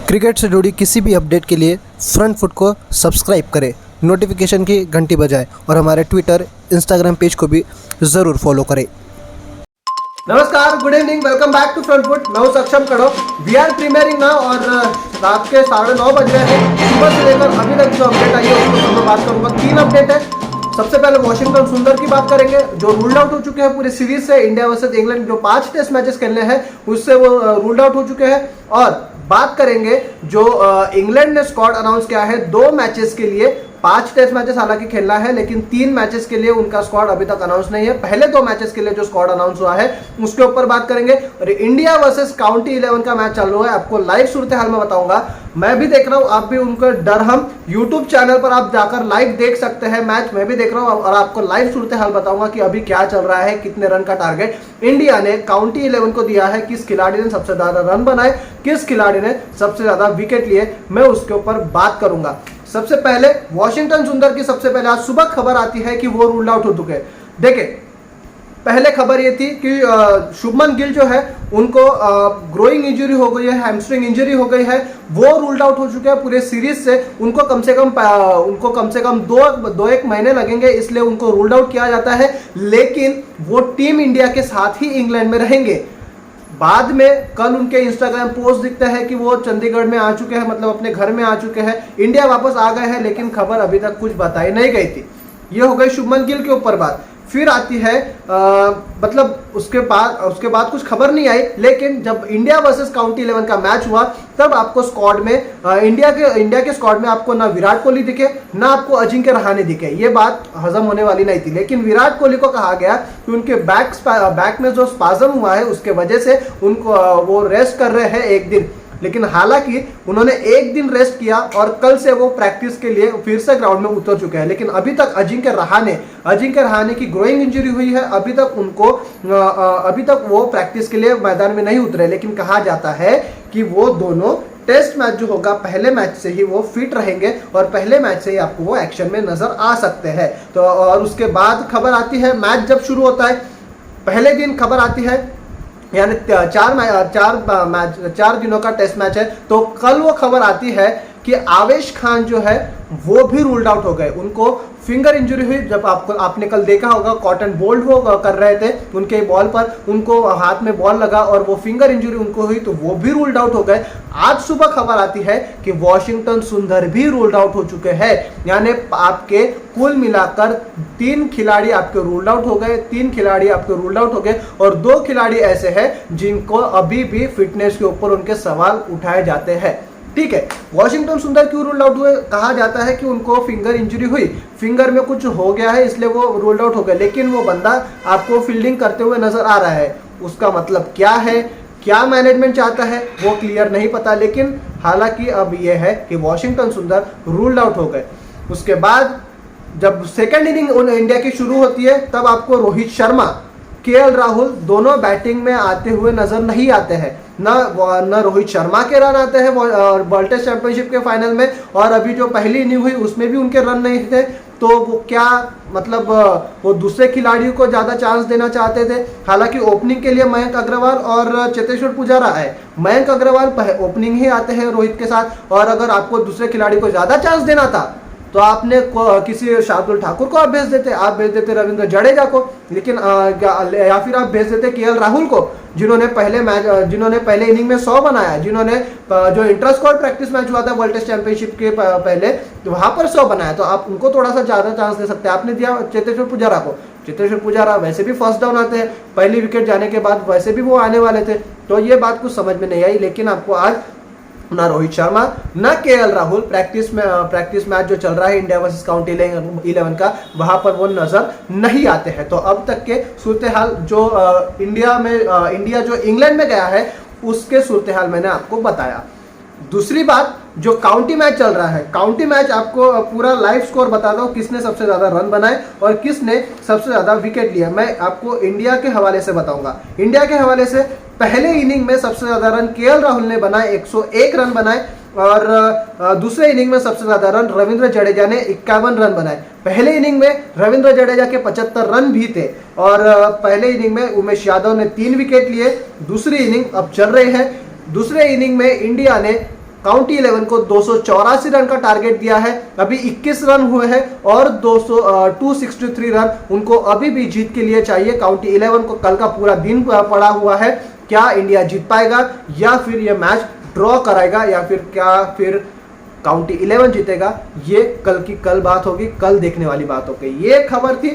Cricket से जुड़ी किसी भी अपडेट के लिए फ्रंट फुट को सब्सक्राइब करें, नोटिफिकेशन की घंटी बजाएं और हमारे ट्विटर, इंस्टाग्राम पेज को भी ज़रूर फॉलो करें। नमस्कार, good evening, welcome back to front foot. मैं हूं सक्षम कड़ो। वी आर प्रीमियरिंग नाउ और रात के 9:30 बज गए हैं। सुबह से लेकर अभी तक जो अपडेट आई है उसको मैं बात करूंगा। 3 अपडेट है। सबसे पहले वॉशिंगटन सुंदर की बात करेंगे, जो रूल्ड आउट हो चुके हैं पूरी सीरीज से। इंडिया वर्सेस इंग्लैंड जो 5 टेस्ट मैचेस खेलने हैं उससे वो रूल्ड आउट हो चुके हैं। और बात करेंगे जो इंग्लैंड ने स्क्वाड अनाउंस किया है 2 मैचेस के लिए। 5 टेस्ट मैचेस हालांकि खेलना है, लेकिन 3 मैचेस के लिए उनका स्क्वाड अभी तक अनाउंस नहीं है। पहले 2 मैचेस के लिए जो स्क्वाड अनाउंस हुआ है उसके ऊपर बात करेंगे। और इंडिया वर्सेस काउंटी 11 का मैच चल रहा है, आपको लाइव सूरत हाल में बताऊंगा। मैं भी देख रहा हूं, आप भी उनको डर हम यूट्यूब चैनल पर आप जाकर लाइव देख सकते हैं मैच। मैं भी देख रहा हूं और आपको लाइव सूरत हाल बताऊंगा कि अभी क्या चल रहा है, कितने रन का टारगेट इंडिया ने काउंटी 11 को दिया है, किस खिलाड़ी ने सबसे ज्यादा रन बनाए, किस खिलाड़ी ने सबसे ज्यादा विकेट लिए, मैं उसके ऊपर बात करूंगा। सबसे पहले वॉशिंगटन सुंदर की सबसे पहले आज सुबह खबर आती है कि वो रूल्ड आउट हो चुके हैं। देखिए, पहले खबर ये थी कि शुभमन गिल जो है उनको ग्रोइंग इंजरी हो गई है, हैमस्ट्रिंग इंजरी हो गई है, वो रूल्ड आउट हो चुके हैं पूरे सीरीज से। उनको कम से कम 2-1 महीने लगेंगे, इसलिए उनको रूल्ड आउट किया जाता है। लेकिन वो टीम इंडिया के साथ ही इंग्लैंड में रहेंगे। बाद में कल उनके इंस्टाग्राम पोस्ट दिखता है कि वो चंडीगढ़ में आ चुके हैं, मतलब अपने घर में आ चुके हैं, इंडिया वापस आ गए हैं, लेकिन खबर अभी तक कुछ बताई नहीं गई थी। ये हो गई शुभमन गिल के ऊपर बात। फिर आती है मतलब उसके बाद कुछ खबर नहीं आई। लेकिन जब इंडिया वर्सेस काउंटी 11 का मैच हुआ तब आपको स्क्वाड में इंडिया के स्क्वाड में आपको ना विराट कोहली दिखे, ना आपको अजिंक्य रहाणे दिखे। ये बात हजम होने वाली नहीं थी। लेकिन विराट कोहली को कहा गया कि उनके बैक में जो स्पाज्म हुआ है उसके वजह से उनको वो रेस्ट कर रहे हैं 1 दिन। लेकिन हालांकि उन्होंने 1 दिन रेस्ट किया और कल से वो प्रैक्टिस के लिए फिर से ग्राउंड में उतर चुके हैं। लेकिन अभी तक अजिंक्य रहाणे की ग्रोइंग इंजरी हुई है। अभी तक वो प्रैक्टिस के लिए मैदान में नहीं उतरे। लेकिन कहा जाता है कि वो दोनों टेस्ट मैच जो होगा पहले मैच से ही वो फिट रहेंगे और पहले मैच से ही आपको वो एक्शन में नजर आ सकते हैं। तो और उसके बाद खबर आती है, मैच जब शुरू होता है पहले दिन खबर आती है, यानी 4 दिनों का टेस्ट मैच है, तो कल वो खबर आती है कि आवेश खान जो है वो भी रूल्ड आउट हो गए। उनको फिंगर इंजरी हुई। जब आपने कल देखा होगा कॉटन बोल्ड वो कर रहे थे उनके बॉल पर, उनको हाथ में बॉल लगा और वो फिंगर इंजरी उनको हुई, तो वो भी रूल्ड आउट हो गए। आज सुबह खबर आती है कि वॉशिंगटन सुंदर भी रूल्ड आउट हो चुके हैं। यानी आपके कुल मिलाकर 3 खिलाड़ी आपके रूल्ड आउट हो गए, 3 खिलाड़ी आपके रूल्ड आउट हो गए और 2 खिलाड़ी ऐसे हैं जिनको अभी भी फिटनेस के ऊपर उनके सवाल उठाए जाते हैं। ठीक है, वॉशिंगटन सुंदर क्यों रूल्ड आउट हुए? कहा जाता है कि उनको फिंगर इंजरी हुई, फिंगर में कुछ हो गया है, इसलिए वो रूल्ड आउट हो गए। लेकिन वो बंदा आपको फील्डिंग करते हुए नजर आ रहा है, उसका मतलब क्या है, क्या मैनेजमेंट चाहता है वो क्लियर नहीं पता। लेकिन हालांकि अब ये है कि वॉशिंगटन सुंदर रूल्ड आउट हो गए। उसके बाद जब सेकेंड इनिंग इंडिया की शुरू होती है तब आपको रोहित शर्मा, केएल राहुल दोनों बैटिंग में आते हुए नजर नहीं आते हैं। न रोहित शर्मा के रन आते हैं वर्ल्ड टेस्ट चैंपियनशिप के फाइनल में, और अभी जो पहली इनिंग हुई उसमें भी उनके रन नहीं थे। तो वो क्या मतलब वो दूसरे खिलाड़ियों को ज्यादा चांस देना चाहते थे। हालांकि ओपनिंग के लिए मयंक अग्रवाल और चेतेश्वर पुजारा है। मयंक अग्रवाल ओपनिंग ही आते हैं रोहित के साथ, और अगर आपको दूसरे खिलाड़ी को ज्यादा चांस देना था तो आपने किसी शार्दुल ठाकुर को आप भेज देते रविंद्र जडेजा को, लेकिन या फिर आप भेज देते केएल राहुल को, जिन्होंने पहले इनिंग में 100 बनाया, जिन्होंने जो इंटर स्क्वाड प्रैक्टिस मैच हुआ था वर्ल्ड टेस्ट चैंपियनशिप के पहले, तो वहां पर 100 बनाया। तो आप उनको थोड़ा सा ज्यादा चांस दे सकते हैं। आपने दिया चेतेश्वर पुजारा को। चेतेश्वर पुजारा वैसे भी फर्स्ट डाउन आते हैं, पहली विकेट जाने के बाद वैसे भी वो आने वाले थे। तो ये बात कुछ समझ में नहीं आई। लेकिन आपको आज ना रोहित शर्मा ना केएल राहुल प्रैक्टिस मैच जो चल रहा है इंडिया वर्सेस काउंटी 11 का, वहां पर वो नजर नहीं आते हैं। तो अब तक के सूरत हाल जो इंडिया जो इंग्लैंड में गया है उसके सूरत हाल मैंने आपको बताया। दूसरी बात, जो काउंटी मैच चल रहा है, काउंटी मैच आपको पूरा लाइव स्कोर बता दो, किसने सबसे ज्यादा रन बनाए और किसने सबसे ज्यादा विकेट लिया। मैं आपको इंडिया के हवाले से बताऊंगा। इंडिया के हवाले से पहले इनिंग में सबसे ज्यादा रन केएल राहुल ने बनाए, 101 रन बनाए, और दूसरे इनिंग में सबसे ज्यादा रन रविंद्र जडेजा ने 51 रन बनाए। पहले इनिंग में रविंद्र जडेजा के 75 रन भी थे, और पहले इनिंग में उमेश यादव ने 3 विकेट लिए। दूसरी इनिंग अब चल रही है, दूसरे इनिंग में इंडिया ने काउंटी 11 को 284 रन का टारगेट दिया है, अभी 21 रन हुए हैं और 263 रन उनको अभी भी जीत के लिए चाहिए। काउंटी 11 को कल का पूरा दिन पड़ा हुआ है, क्या इंडिया जीत पाएगा या फिर यह मैच ड्रॉ कराएगा या फिर काउंटी 11 जीतेगा, ये कल की कल बात होगी, कल देखने वाली बात होगी। ये खबर थी।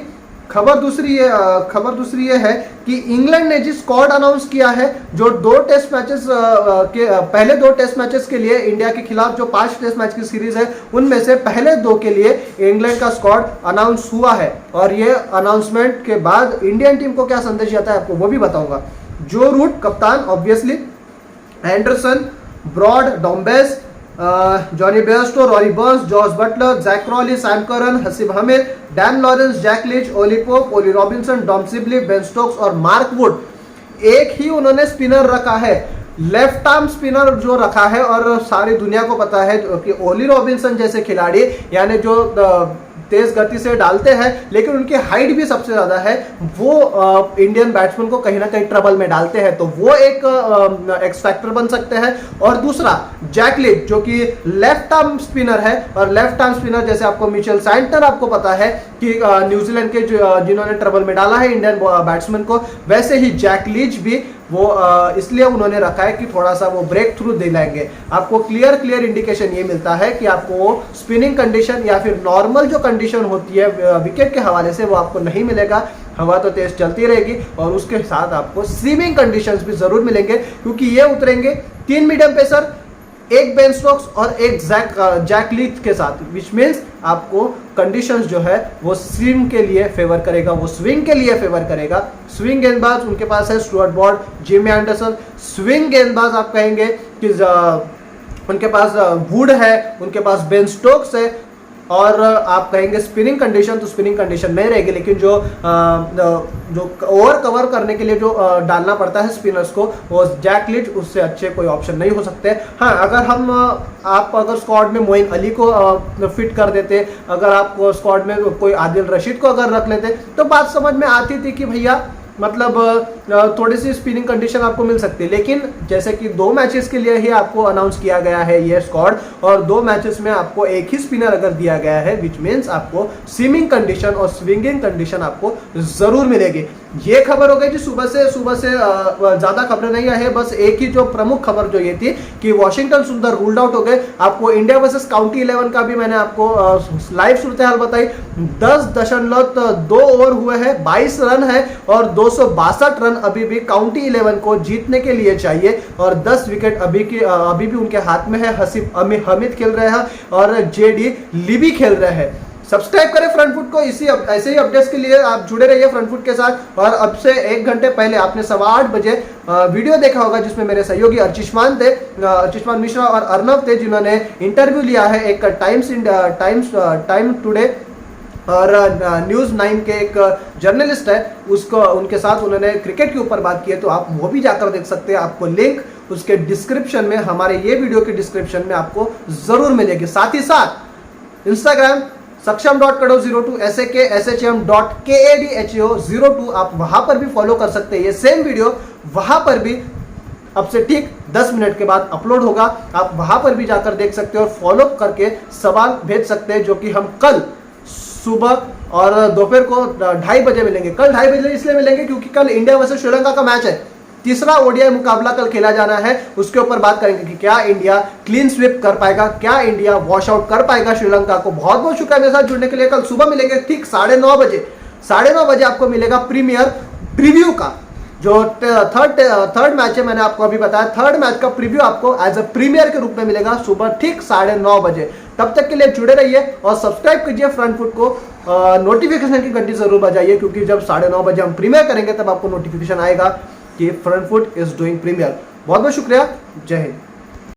खबर दूसरी ये है कि इंग्लैंड ने जिस स्क्वाड अनाउंस किया है, जो पहले दो टेस्ट मैचेस के लिए इंडिया के खिलाफ जो 5 टेस्ट मैच की सीरीज है, उनमें से पहले 2 के लिए इंग्लैंड का स्क्वाड अनाउंस हुआ है। और ये अनाउंसमेंट के बाद इंडियन टीम को क्या संदेश जाता है आपको वो भी बताऊंगा। जो रूट कप्तान obviously, Anderson, Broad, Dom Bess, Jonny Bairstow, Rory Burns, George Buttler, Jack Crawley, Sam Curran, Haseeb Hameed, Dan Lawrence, Jack Leach, Ollie Pope, Ollie Robinson, Dom Sibley, Ben Stokes और मार्क वुड। एक ही उन्होंने स्पिनर रखा है, लेफ्ट आर्म स्पिनर जो रखा है। और सारी दुनिया को पता है कि ओली रॉबिन्सन जैसे खिलाड़ी, यानी जो तेज गति से डालते हैं लेकिन उनकी हाइट भी सबसे ज्यादा है, वो इंडियन बैट्समैन को कहीं ना कहीं ट्रबल में डालते हैं, तो वो एक एक्स फैक्टर बन सकते हैं। और दूसरा जैक लीच जो कि लेफ्ट आर्म स्पिनर है, और लेफ्ट आर्म स्पिनर जैसे आपको मिचेल सैंटनर आपको पता है कि न्यूजीलैंड के जिन्होंने ट्रबल में डाला है इंडियन बैट्समैन को, वैसे ही जैक लीच भी वो इसलिए उन्होंने रखा है कि थोड़ा सा वो ब्रेक थ्रू दिलाएंगे। आपको क्लियर इंडिकेशन ये मिलता है कि आपको वो स्पिनिंग कंडीशन या फिर नॉर्मल जो कंडीशन होती है विकेट के हवाले से वो आपको नहीं मिलेगा। हवा तो तेज चलती रहेगी और उसके साथ आपको स्विमिंग कंडीशंस भी जरूर मिलेंगे, क्योंकि ये उतरेंगे 3 मीडियम पेसर, एक बेन स्टोक्स और एक जैक लीच के साथ, विच मीन्स आपको कंडीशंस जो है वो स्विंग के लिए फेवर करेगा, वो स्विंग के लिए फेवर करेगा। स्विंग गेंदबाज उनके पास है Stuart Broad, Jimmy Anderson. Swing गेंदबाज आप कहेंगे कि उनके पास वुड है, उनके पास बेन स्टोक्स है। और आप कहेंगे स्पिनिंग कंडीशन, तो स्पिनिंग कंडीशन नहीं रहेगी, लेकिन जो ओवर कवर करने के लिए जो डालना पड़ता है स्पिनर्स को, वो जैक लीच उससे अच्छे कोई ऑप्शन नहीं हो सकते। हाँ, अगर आप अगर स्क्वाड में मोइन अली को फिट कर देते, अगर आप स्क्वाड में कोई आदिल रशीद को अगर रख लेते, तो बात समझ में आती थी कि भैया मतलब थोड़ी सी स्पिनिंग कंडीशन आपको मिल सकती है। लेकिन जैसे कि 2 मैचेस के लिए ही आपको अनाउंस किया गया है ये स्क्वाड, और 2 मैचेस में आपको एक ही स्पिनर अगर दिया गया है, विच मीन्स आपको स्विमिंग कंडीशन और स्विंगिंग कंडीशन आपको जरूर मिलेगी। ये खबर हो गई जी सुबह से ज्यादा खबरें नहीं आई है, बस एक ही जो प्रमुख खबर जो ये थी कि वॉशिंगटन सुंदर रूल्ड आउट हो गए। आपको इंडिया वर्सेस काउंटी 11 का भी मैंने आपको लाइव सूरत हाल बताई। 10.2 ओवर हुए हैं, 22 रन है और 262 रन अभी भी काउंटी 11 को जीतने के लिए चाहिए, और 10 विकेट अभी भी उनके हाथ में है। हसीब हमीद खेल रहे हैं और जेडी लिबी खेल रहे हैं। सब्सक्राइब करें फ्रंट फुट को, ऐसे ही अपडेट्स के लिए आप जुड़े रहिए फ्रंट फुट के साथ। और अब से 1 घंटे पहले आपने 8:15 बजे वीडियो देखा होगा जिसमें मेरे सहयोगी अर्चिष्मान मिश्रा और अर्नव थे, जिन्होंने इंटरव्यू लिया है एक टाइम टुडे और न्यूज़ 9 के एक जर्नलिस्ट है, उनके साथ उन्होंने क्रिकेट के ऊपर बात की है, तो आप वो भी जाकर देख सकते हैं। आपको लिंक उसके डिस्क्रिप्शन में, हमारे ये वीडियो के डिस्क्रिप्शन में आपको जरूर मिलेगी। साथ ही साथ इंस्टाग्राम saksham.kadho02 saksham.kadho02 आप वहां पर भी फॉलो कर सकते हैं। ये सेम वीडियो वहां पर भी अब से ठीक 10 मिनट के बाद अपलोड होगा, आप वहां पर भी जाकर देख सकते हैं और फॉलो करके सवाल भेज सकते हैं, जो कि हम कल सुबह और दोपहर को 2:30 बजे मिलेंगे। कल 2:30 बजे इसलिए मिलेंगे क्योंकि कल इंडिया वर्सेस श्रीलंका का मैच है, तीसरा ओडीआई मुकाबला कल खेला जाना है। उसके ऊपर बात करेंगे कि क्या इंडिया क्लीन स्वीप कर पाएगा, क्या इंडिया वॉश आउट कर पाएगा श्रीलंका को। बहुत बहुत शुक्रिया मेरे साथ जुड़ने के लिए। कल सुबह मिलेंगे ठीक 9:30 बजे। 9:30 बजे आपको मिलेगा प्रीमियर प्रीव्यू का जो थर्ड मैच है, मैंने आपको अभी बताया, थर्ड मैच का प्रीव्यू आपको एज अ प्रीमियर के रूप में मिलेगा सुबह ठीक 9:30 बजे। तब तक के लिए जुड़े रहिए और सब्सक्राइब कीजिए फ्रंट फुट को, नोटिफिकेशन की घंटी जरूर बजाइए, क्योंकि जब 9:30 बजे हम प्रीमियर करेंगे तब आपको नोटिफिकेशन आएगा कि front foot is doing premiere. बहुत बहुत शुक्रिया, जय हिंद।